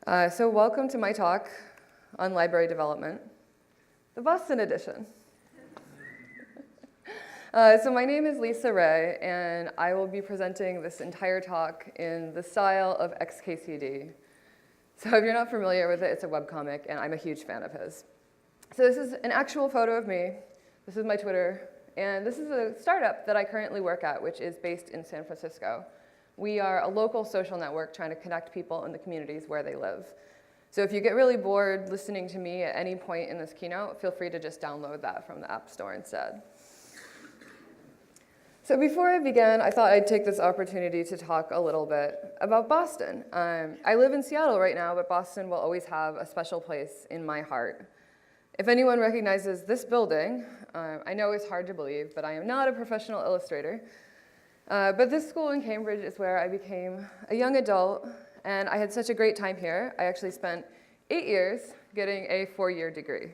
So welcome to my talk on library development, the Boston edition. So my name is Lisa Ray, and I will be presenting this entire talk in the style of XKCD. So if you're not familiar with it, it's a webcomic, and I'm a huge fan of his. So this is an actual photo of me. This is my Twitter, and this is a startup that I currently work at, which is based in San Francisco. We are a local social network trying to connect people in the communities where they live. So if you get really bored listening to me at any point in this keynote, feel free to just download that from the App Store instead. So before I begin, I thought I'd take this opportunity to talk a little bit about Boston. I live in Seattle right now, but Boston will always have a special place in my heart. If anyone recognizes this building, I know it's hard to believe, but I am not a professional illustrator. But this school in Cambridge is where I became a young adult, and I had such a great time here. I actually spent 8 years getting a 4-year degree.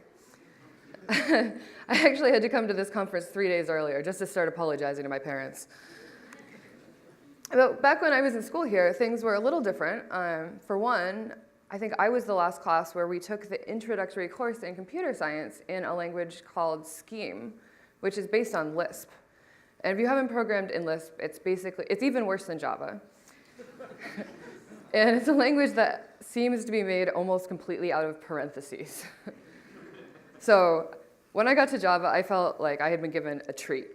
I actually had to come to this conference 3 days earlier just to start apologizing to my parents. But back when I was in school here, things were a little different. For one, I think I was the last class where we took the introductory course in computer science in a language called Scheme, which is based on Lisp. And if you haven't programmed in Lisp, it's even worse than Java. And it's a language that seems to be made almost completely out of parentheses. So when I got to Java, I felt like I had been given a treat.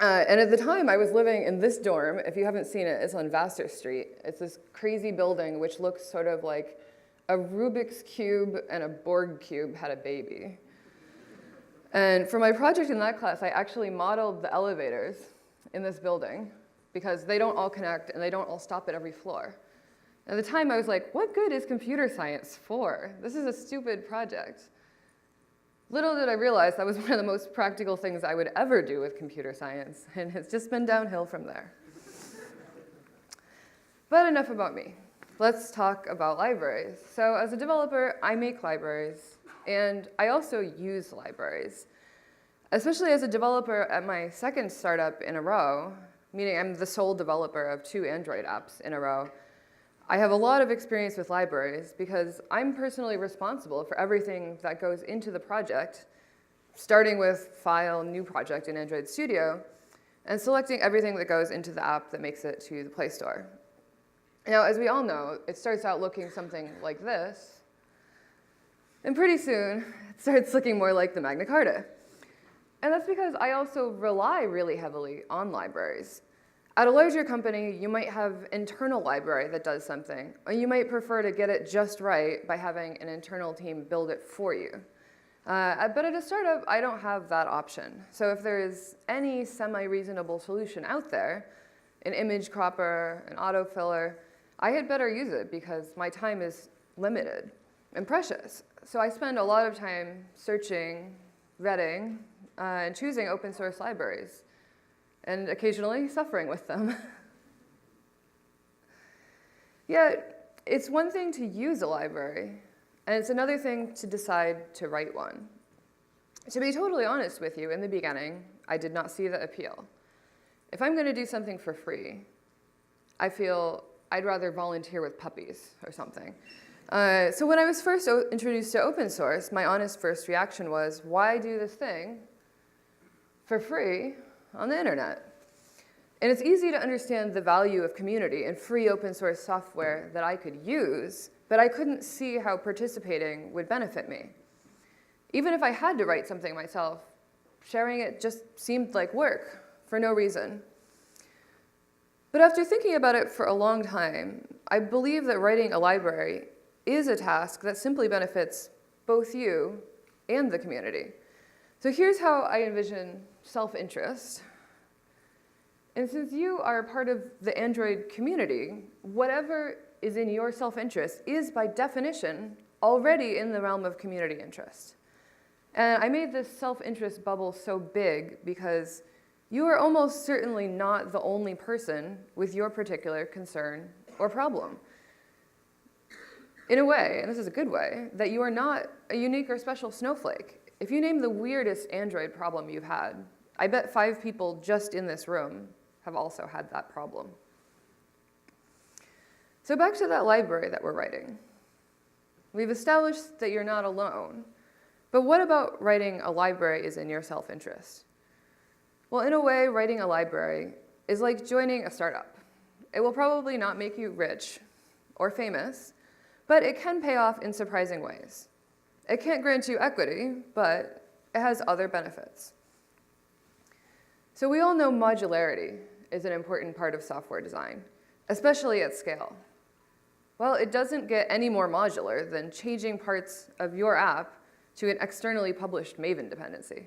And at the time, I was living in this dorm. If you haven't seen it, it's on Vassar Street. It's this crazy building which looks sort of like a Rubik's Cube and a Borg cube had a baby. And for my project in that class, I actually modeled the elevators in this building because they don't all connect and they don't all stop at every floor. At the time, I was like, what good is computer science for? This is a stupid project. Little did I realize that was one of the most practical things I would ever do with computer science, and it's just been downhill from there. But enough about me. Let's talk about libraries. So as a developer, I make libraries, and I also use libraries. Especially as a developer at my second startup in a row, meaning I'm the sole developer of 2 Android apps in a row, I have a lot of experience with libraries because I'm personally responsible for everything that goes into the project, starting with File, New Project in Android Studio, and selecting everything that goes into the app that makes it to the Play Store. Now, as we all know, it starts out looking something like this, and pretty soon, it starts looking more like the Magna Carta. And that's because I also rely really heavily on libraries. At a larger company, you might have an internal library that does something, or you might prefer to get it just right by having an internal team build it for you. But at a startup, I don't have that option. So if there is any semi-reasonable solution out there, an image cropper, an autofiller, I had better use it because my time is limited and precious. So I spend a lot of time searching, vetting, and choosing open source libraries, and occasionally suffering with them. Yet, it's one thing to use a library, and it's another thing to decide to write one. To be totally honest with you, in the beginning, I did not see the appeal. If I'm going to do something for free, I feel I'd rather volunteer with puppies or something. So when I was first introduced to open source, my honest first reaction was, why do this thing for free on the internet? And it's easy to understand the value of community and free open source software that I could use, but I couldn't see how participating would benefit me. Even if I had to write something myself, sharing it just seemed like work for no reason. But after thinking about it for a long time, I believe that writing a library is a task that simply benefits both you and the community. So here's how I envision self-interest. And since you are a part of the Android community, whatever is in your self-interest is, by definition, already in the realm of community interest. And I made this self-interest bubble so big because you are almost certainly not the only person with your particular concern or problem. In a way, and this is a good way, that you are not a unique or special snowflake. If you name the weirdest Android problem you've had, I bet 5 people just in this room have also had that problem. So back to that library that we're writing. We've established that you're not alone. But what about writing a library is in your self-interest? Well, in a way, writing a library is like joining a startup. It will probably not make you rich or famous, but it can pay off in surprising ways. It can't grant you equity, but it has other benefits. So we all know modularity is an important part of software design, especially at scale. Well, it doesn't get any more modular than changing parts of your app to an externally published Maven dependency.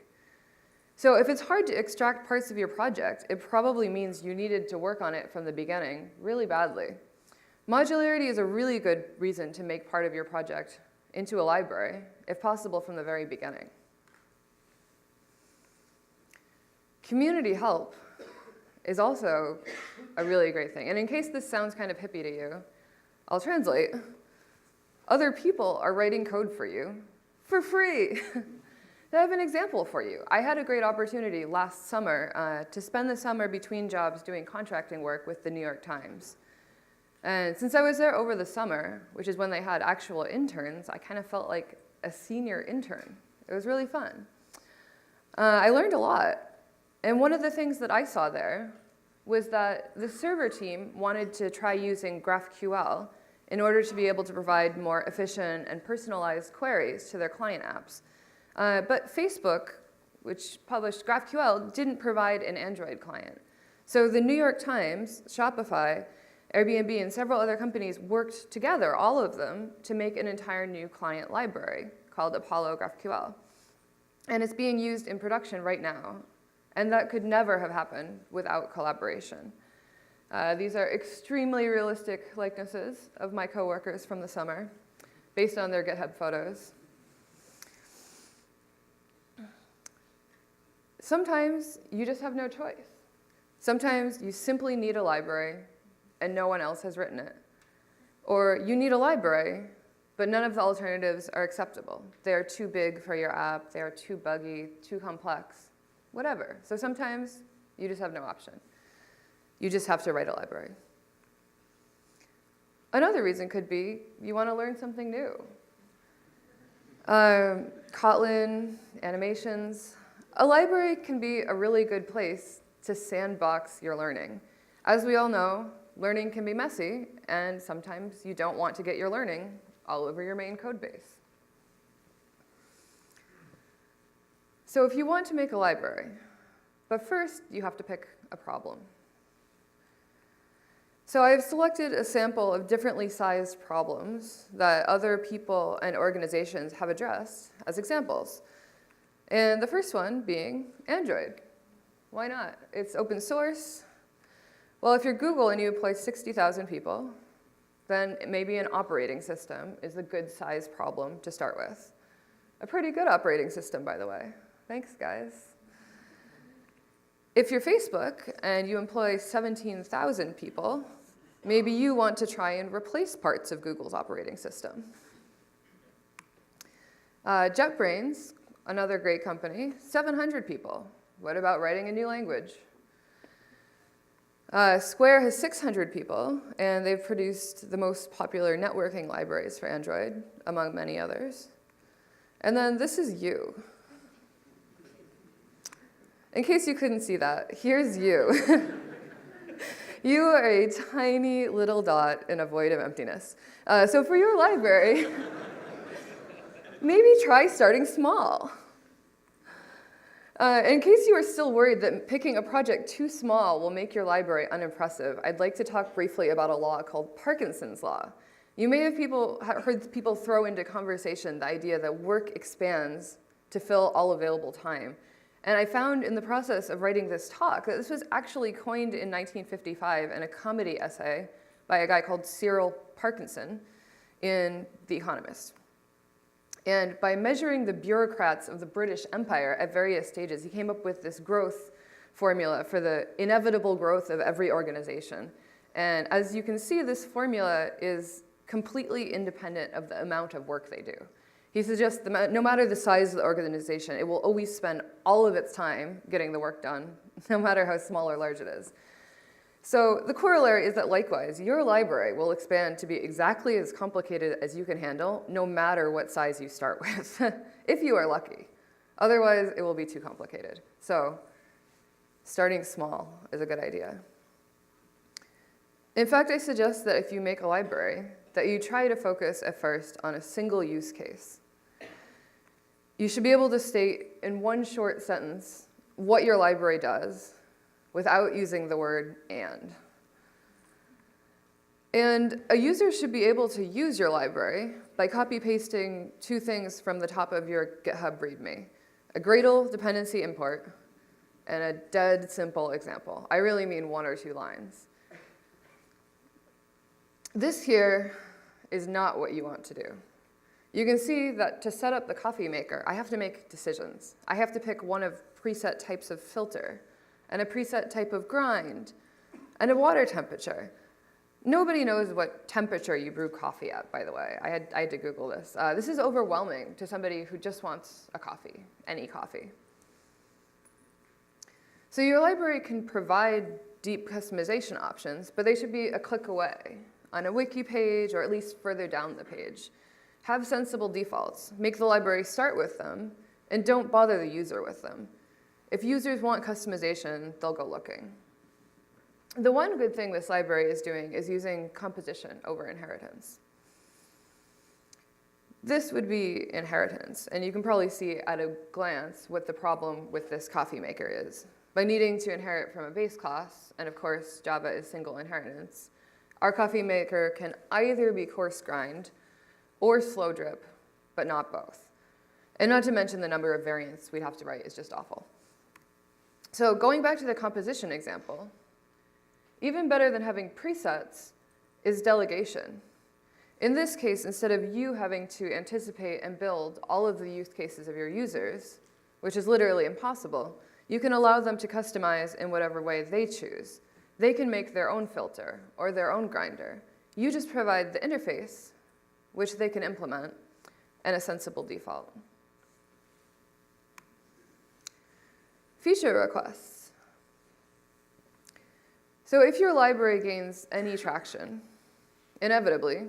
So if it's hard to extract parts of your project, it probably means you needed to work on it from the beginning really badly. Modularity is a really good reason to make part of your project into a library, if possible from the very beginning. Community help is also a really great thing. And in case this sounds kind of hippie to you, I'll translate. Other people are writing code for you for free. I have an example for you. I had a great opportunity last summer to spend the summer between jobs doing contracting work with the New York Times. And since I was there over the summer, which is when they had actual interns, I kind of felt like a senior intern. It was really fun. I learned a lot. And one of the things that I saw there was that the server team wanted to try using GraphQL in order to be able to provide more efficient and personalized queries to their client apps. But Facebook, which published GraphQL, didn't provide an Android client. So the New York Times, Shopify, Airbnb, and several other companies worked together, all of them, to make an entire new client library called Apollo GraphQL. And it's being used in production right now. And that could never have happened without collaboration. These are extremely realistic likenesses of my coworkers from the summer, based on their GitHub photos. Sometimes you just have no choice. Sometimes you simply need a library and no one else has written it. Or you need a library, but none of the alternatives are acceptable. They are too big for your app, they are too buggy, too complex, whatever. So sometimes you just have no option. You just have to write a library. Another reason could be you want to learn something new. Kotlin, animations. A library can be a really good place to sandbox your learning. As we all know, learning can be messy, and sometimes you don't want to get your learning all over your main code base. So if you want to make a library, but first you have to pick a problem. So I've selected a sample of differently sized problems that other people and organizations have addressed as examples. And the first one being Android. Why not? It's open source. Well, if you're Google and you employ 60,000 people, then maybe an operating system is a good size problem to start with. A pretty good operating system, by the way. Thanks, guys. If you're Facebook and you employ 17,000 people, maybe you want to try and replace parts of Google's operating system. JetBrains, another great company, 700 people. What about writing a new language? Square has 600 people, and they've produced the most popular networking libraries for Android, among many others. And then this is you. In case you couldn't see that, here's you. You are a tiny little dot in a void of emptiness. So for your library, maybe try starting small. In case you are still worried that picking a project too small will make your library unimpressive, I'd like to talk briefly about a law called Parkinsons Law. You may have heard people throw into conversation the idea that work expands to fill all available time. And I found in the process of writing this talk that this was actually coined in 1955 in a comedy essay by a guy called Cyril Parkinson in The Economist. And by measuring the bureaucrats of the British Empire at various stages, he came up with this growth formula for the inevitable growth of every organization. And as you can see, this formula is completely independent of the amount of work they do. He suggests that no matter the size of the organization, it will always spend all of its time getting the work done, no matter how small or large it is. So the corollary is that likewise, your library will expand to be exactly as complicated as you can handle, no matter what size you start with, if you are lucky. Otherwise, it will be too complicated. So starting small is a good idea. In fact, I suggest that if you make a library, that you try to focus at first on a single use case. You should be able to state in one short sentence what your library does without using the word and. And a user should be able to use your library by copy-pasting two things from the top of your GitHub README: a Gradle dependency import and a dead simple example. I really mean 1 or 2 lines. This here is not what you want to do. You can see that to set up the coffee maker, I have to make decisions. I have to pick one of preset types of filter, and a preset type of grind, and a water temperature. Nobody knows what temperature you brew coffee at, by the way. I had to Google this. This is overwhelming to somebody who just wants a coffee, any coffee. So your library can provide deep customization options, but they should be a click away on a wiki page or at least further down the page. Have sensible defaults. Make the library start with them, and don't bother the user with them. If users want customization, they'll go looking. The one good thing this library is doing is using composition over inheritance. This would be inheritance, and you can probably see at a glance what the problem with this coffee maker is. By needing to inherit from a base class, and of course Java is single inheritance, our coffee maker can either be coarse grind or slow drip, but not both. And not to mention the number of variants we'd have to write is just awful. So going back to the composition example, even better than having presets is delegation. In this case, instead of you having to anticipate and build all of the use cases of your users, which is literally impossible, you can allow them to customize in whatever way they choose. They can make their own filter or their own grinder. You just provide the interface, which they can implement, and a sensible default. Feature requests. So if your library gains any traction, inevitably,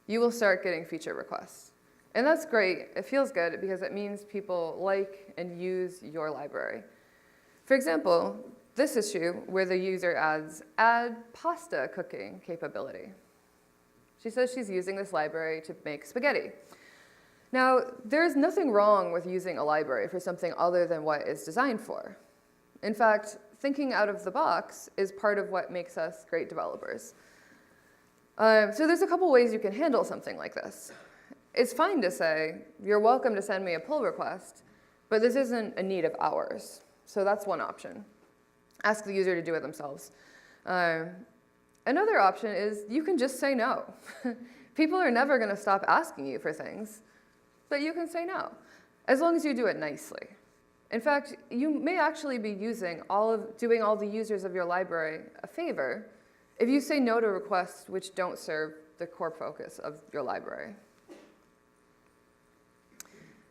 you will start getting feature requests. And that's great. It feels good because it means people like and use your library. For example, this issue where the user adds add pasta cooking capability. She says she's using this library to make spaghetti. Now, there's nothing wrong with using a library for something other than what it's designed for. In fact, thinking out of the box is part of what makes us great developers. So there's a couple ways you can handle something like this. It's fine to say, you're welcome to send me a pull request, but this isn't a need of ours. So that's one option. Ask the user to do it themselves. Another option is you can just say no. People are never going to stop asking you for things, but you can say no, as long as you do it nicely. In fact, you may actually be doing all the users of your library a favor if you say no to requests which don't serve the core focus of your library.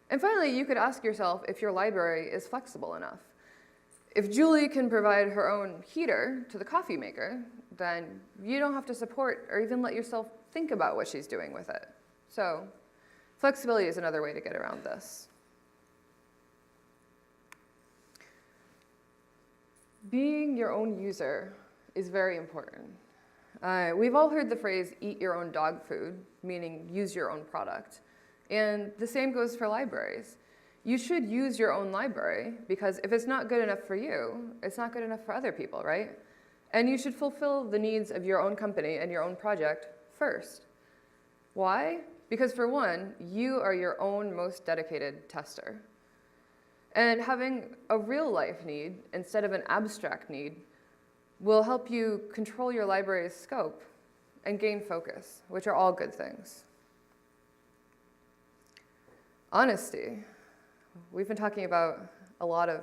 And finally, you could ask yourself if your library is flexible enough. If Julie can provide her own heater to the coffee maker, then you don't have to support or even let yourself think about what she's doing with it. So flexibility is another way to get around this. Being your own user is very important. We've all heard the phrase, eat your own dog food, meaning use your own product. And the same goes for libraries. You should use your own library, because if it's not good enough for you, it's not good enough for other people, right? And you should fulfill the needs of your own company and your own project first. Why? Because for one, you are your own most dedicated tester. And having a real life need instead of an abstract need will help you control your library's scope and gain focus, which are all good things. Honesty. We've been talking about a lot of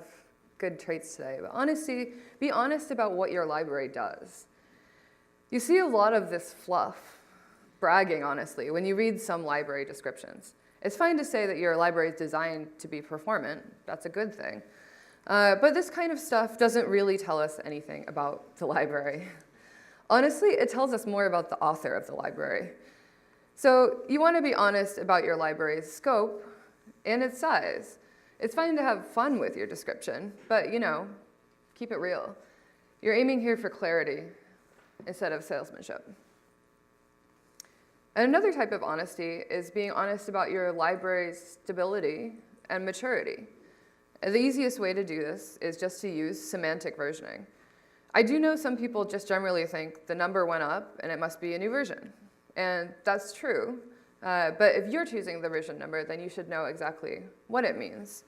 good traits today, but honesty, be honest about what your library does. You see a lot of this fluff, bragging honestly, when you read some library descriptions. It's fine to say that your library is designed to be performant. That's a good thing. But this kind of stuff doesn't really tell us anything about the library. Honestly, it tells us more about the author of the library. So you want to be honest about your library's scope and its size. It's fine to have fun with your description, but keep it real. You're aiming here for clarity instead of salesmanship. And another type of honesty is being honest about your library's stability and maturity. And the easiest way to do this is just to use semantic versioning. I do know some people just generally think the number went up and it must be a new version. And that's true. But if you're choosing the version number, then you should know exactly what it means.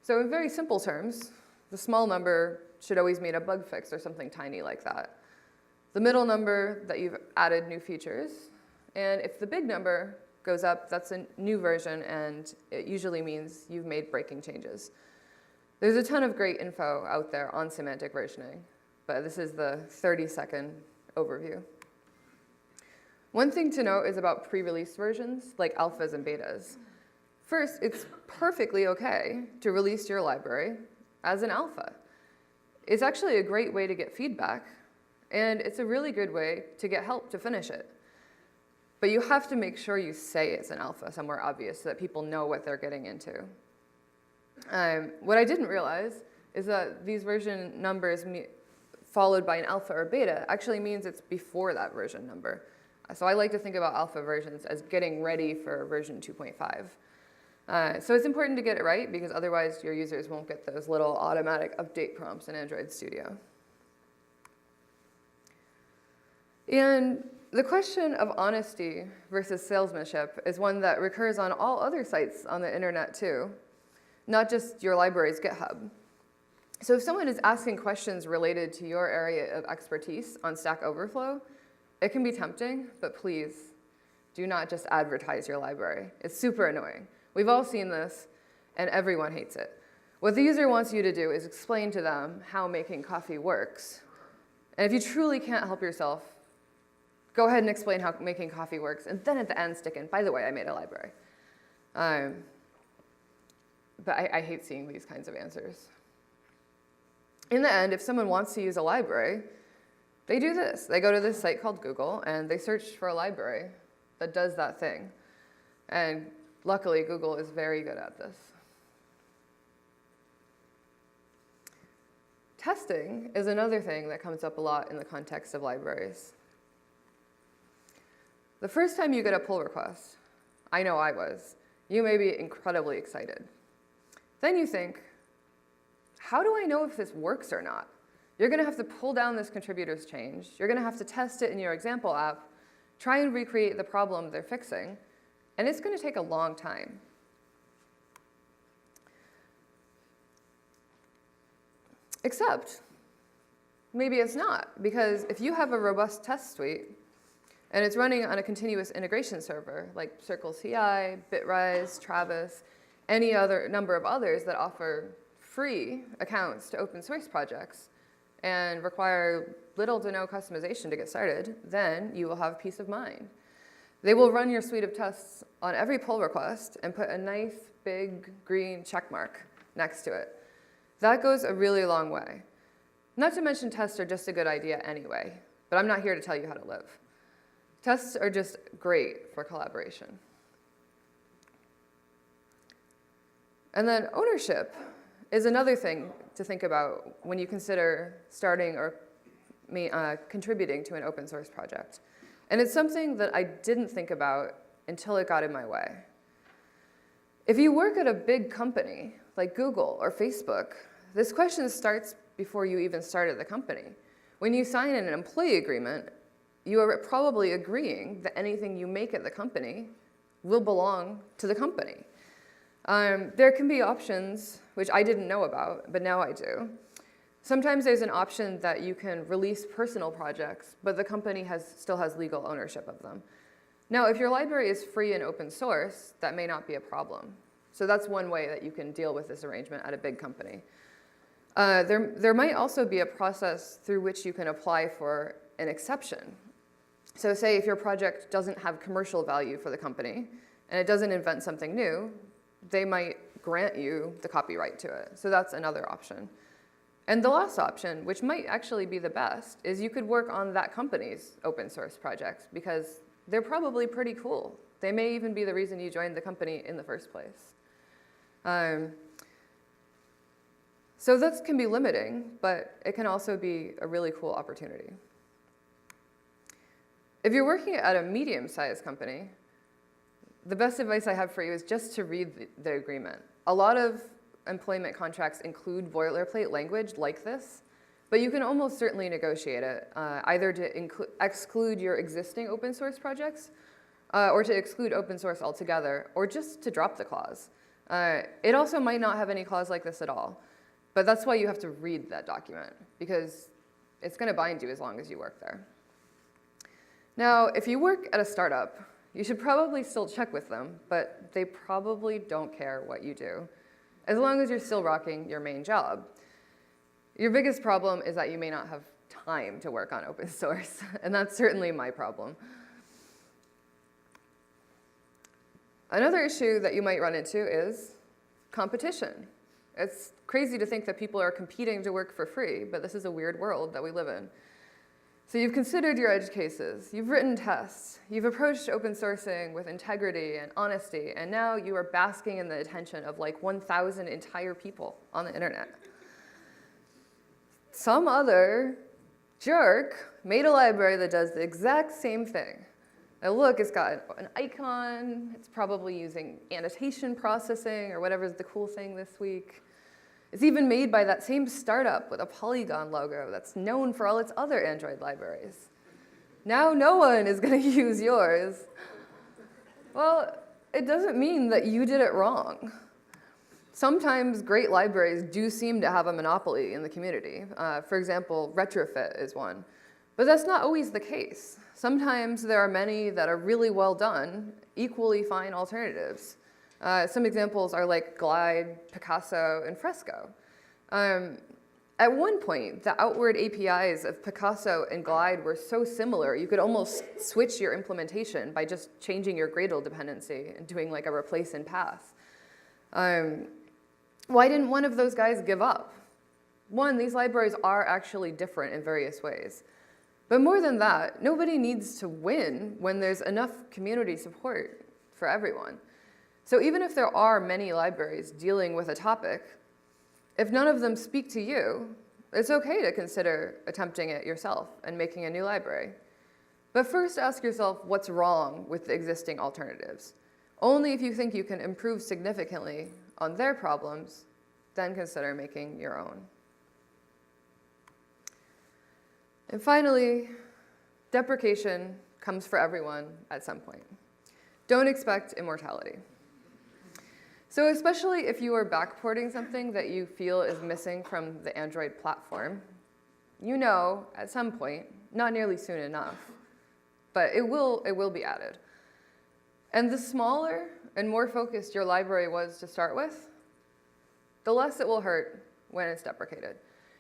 So in very simple terms, the small number should always mean a bug fix or something tiny like that. The middle number, that you've added new features. And if the big number goes up, that's a new version, and it usually means you've made breaking changes. There's a ton of great info out there on semantic versioning, but this is the 30-second overview. One thing to note is about pre-release versions, like alphas and betas. First, it's perfectly okay to release your library as an alpha. It's actually a great way to get feedback, and it's a really good way to get help to finish it. But you have to make sure you say it's an alpha somewhere obvious so that people know what they're getting into. What I didn't realize is that these version numbers followed by an alpha or beta actually means it's before that version number. So I like to think about alpha versions as getting ready for version 2.5. So it's important to get it right because otherwise your users won't get those little automatic update prompts in Android Studio. And the question of honesty versus salesmanship is one that recurs on all other sites on the internet too, not just your library's GitHub. So if someone is asking questions related to your area of expertise on Stack Overflow, it can be tempting, but please do not just advertise your library. It's super annoying. We've all seen this, and everyone hates it. What the user wants you to do is explain to them how making coffee works. And if you truly can't help yourself, go ahead and explain how making coffee works, and then at the end stick in, by the way, I made a library. But I hate seeing these kinds of answers. In the end, if someone wants to use a library, they do this. They go to this site called Google, and they search for a library that does that thing. And luckily, Google is very good at this. Testing is another thing that comes up a lot in the context of libraries. The first time you get a pull request, I know I was, you may be incredibly excited. Then you think, how do I know if this works or not? You're going to have to pull down this contributor's change. You're going to have to test it in your example app, try and recreate the problem they're fixing, and it's going to take a long time. Except, maybe it's not, because if you have a robust test suite, and it's running on a continuous integration server, like Circle CI, Bitrise, Travis, any other number of others that offer free accounts to open source projects, and require little to no customization to get started, then you will have peace of mind. They will run your suite of tests on every pull request and put a nice big green check mark next to it. That goes a really long way. Not to mention tests are just a good idea anyway, but I'm not here to tell you how to live. Tests are just great for collaboration. And then ownership is another thing to think about when you consider starting or contributing to an open source project. And it's something that I didn't think about until it got in my way. If you work at a big company like Google or Facebook, this question starts before you even started the company. When you sign an employee agreement, you are probably agreeing that anything you make at the company will belong to the company. There can be options, which I didn't know about, but now I do. Sometimes there's an option that you can release personal projects, but the company still has legal ownership of them. Now, if your library is free and open source, that may not be a problem. So that's one way that you can deal with this arrangement at a big company. There might also be a process through which you can apply for an exception. So say if your project doesn't have commercial value for the company, and it doesn't invent something new, they might grant you the copyright to it. So that's another option. And the last option, which might actually be the best, is you could work on that company's open source projects because they're probably pretty cool. They may even be the reason you joined the company in the first place. So that can be limiting, but it can also be a really cool opportunity. If you're working at a medium-sized company, the best advice I have for you is just to read the agreement. A lot of employment contracts include boilerplate language like this, but you can almost certainly negotiate it, either to exclude your existing open source projects, or to exclude open source altogether, or just to drop the clause. It also might not have any clause like this at all, but that's why you have to read that document, because it's going to bind you as long as you work there. Now, if you work at a startup, you should probably still check with them, but they probably don't care what you do, as long as you're still rocking your main job. Your biggest problem is that you may not have time to work on open source, and that's certainly my problem. Another issue that you might run into is competition. It's crazy to think that people are competing to work for free, but this is a weird world that we live in. So you've considered your edge cases, you've written tests, you've approached open sourcing with integrity and honesty, and now you are basking in the attention of like 1,000 entire people on the internet. Some other jerk made a library that does the exact same thing. Now look, it's got an icon, it's probably using annotation processing or whatever's the cool thing this week. It's even made by that same startup with a polygon logo that's known for all its other Android libraries. Now no one is going to use yours. Well, it doesn't mean that you did it wrong. Sometimes great libraries do seem to have a monopoly in the community. For example, Retrofit is one. But that's not always the case. Sometimes there are many that are really well done, equally fine alternatives. Some examples are like Glide, Picasso, and Fresco. At one point, the outward APIs of Picasso and Glide were so similar, you could almost switch your implementation by just changing your Gradle dependency and doing like a replace in path. Why didn't one of those guys give up? One, these libraries are actually different in various ways. But more than that, nobody needs to win when there's enough community support for everyone. So even if there are many libraries dealing with a topic, if none of them speak to you, it's okay to consider attempting it yourself and making a new library. But first ask yourself what's wrong with the existing alternatives. Only if you think you can improve significantly on their problems, then consider making your own. And finally, deprecation comes for everyone at some point. Don't expect immortality. So especially if you are backporting something that you feel is missing from the Android platform, you know at some point, not nearly soon enough, but it will be added. And the smaller and more focused your library was to start with, the less it will hurt when it's deprecated.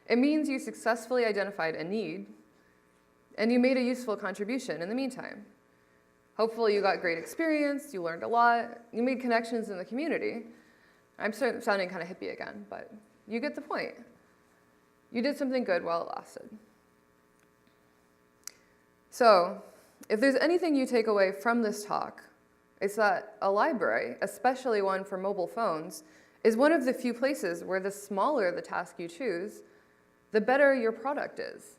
It means you successfully identified a need, and you made a useful contribution in the meantime. Hopefully you got great experience, you learned a lot, you made connections in the community. I'm sounding kind of hippie again, but you get the point. You did something good while it lasted. So, if there's anything you take away from this talk, it's that a library, especially one for mobile phones, is one of the few places where the smaller the task you choose, the better your product is,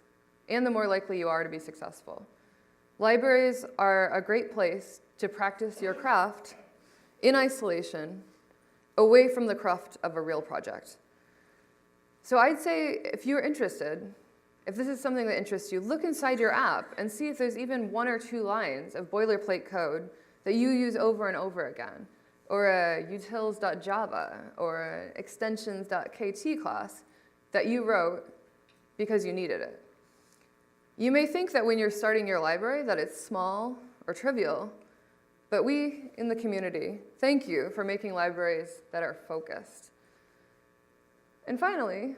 and the more likely you are to be successful. Libraries are a great place to practice your craft in isolation, away from the craft of a real project. So I'd say if you're interested, if this is something that interests you, look inside your app and see if there's even 1 or 2 lines of boilerplate code that you use over and over again, or a utils.java, or an extensions.kt class that you wrote because you needed it. You may think that when you're starting your library that it's small or trivial, but we in the community thank you for making libraries that are focused. And finally,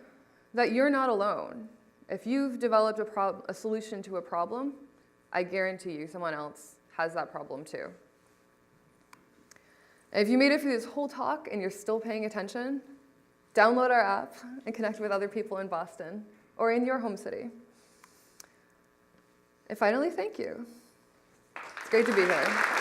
that you're not alone. If you've developed a solution to a problem, I guarantee you someone else has that problem too. And if you made it through this whole talk and you're still paying attention, download our app and connect with other people in Boston or in your home city. And finally, thank you. It's great to be here.